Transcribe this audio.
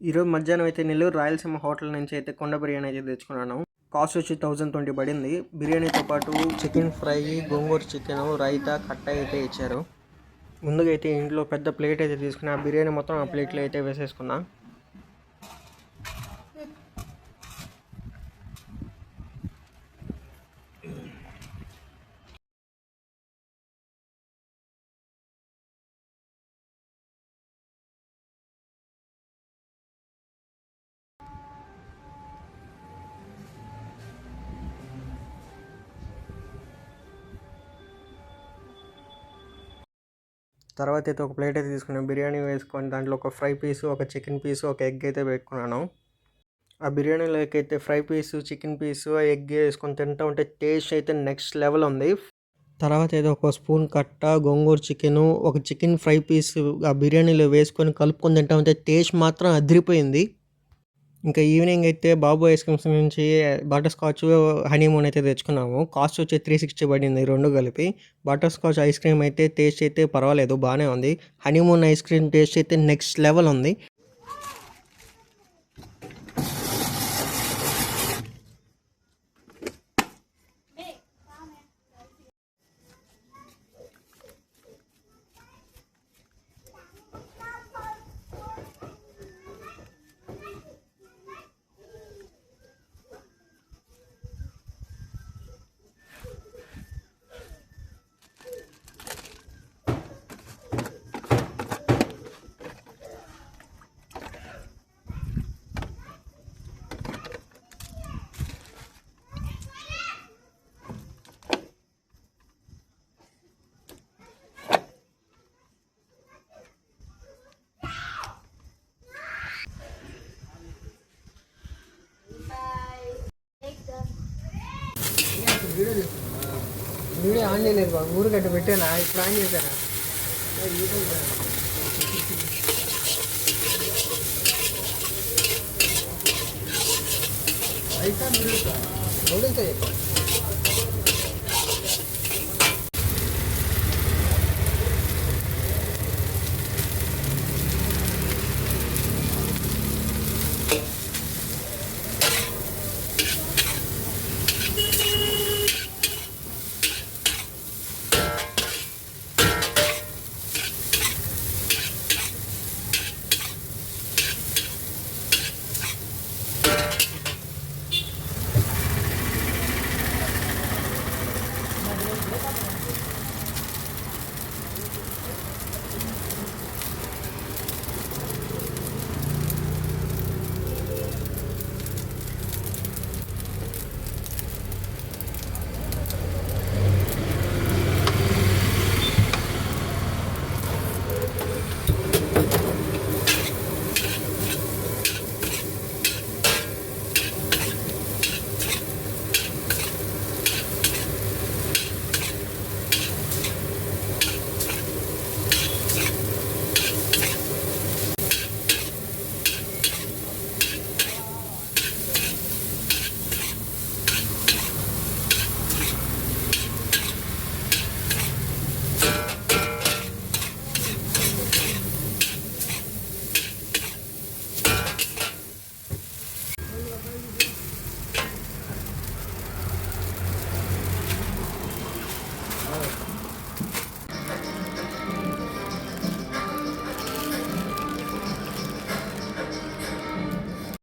ఈరోజు మధ్యాహ్నం అయితే నెల్లూరు రాయలసీమ హోటల్ నుంచి అయితే కొండ బిర్యానీ అయితే తెచ్చుకున్నాను. కాస్ట్ వచ్చి 1020 పడింది. బిర్యానీతో పాటు చికెన్ ఫ్రై, గోంగూర చికెన్, రైతా, కట్ట అయితే ఇచ్చారు. ముందుగా అయితే ఇంట్లో పెద్ద ప్లేట్ అయితే తీసుకుని ఆ బిర్యానీ మొత్తం ఆ ప్లేట్లో అయితే వేసేసుకున్నా. తర్వాత అయితే ఒక ప్లేట్ అయితే తీసుకున్నాను. బిర్యానీ వేసుకొని దాంట్లో ఒక ఫ్రై పీసు, ఒక చికెన్ పీసు, ఒక ఎగ్ అయితే పెట్టుకున్నాను. ఆ బిర్యానీలోకి అయితే ఫ్రై పీసు, చికెన్ పీసు, ఎగ్ వేసుకొని తింటూ ఉంటే టేస్ట్ అయితే నెక్స్ట్ లెవెల్ ఉంది. తర్వాత ఏదో ఒక స్పూన్ కట్ట, గోంగూర చికెను, ఒక చికెన్ ఫ్రై పీసు ఆ బిర్యానీలో వేసుకొని కలుపుకొని తింటా ఉంటే టేస్ట్ మాత్రం అదిరిపోయింది. ఇంకా ఈవినింగ్ అయితే బాబు ఐస్ క్రీమ్స్ నుంచి బటర్ స్కాచ్, హనీమూన్ అయితే తెచ్చుకున్నాము. కాస్ట్ వచ్చి 360 పడింది రెండు కలిపి. బటర్ స్కాచ్ ఐస్ క్రీమ్ అయితే టేస్ట్ అయితే పర్వాలేదు, బాగానే ఉంది. హనీమూన్ ఐస్ క్రీమ్ టేస్ట్ అయితే నెక్స్ట్ లెవెల్ ఉంది. వీడియో ఆన్ చేయలేదు బాబు, ఊరు గట్ట పెట్టానా, ఇప్పుడు ఆన్ చేశానా? అయితే నూడిల్స్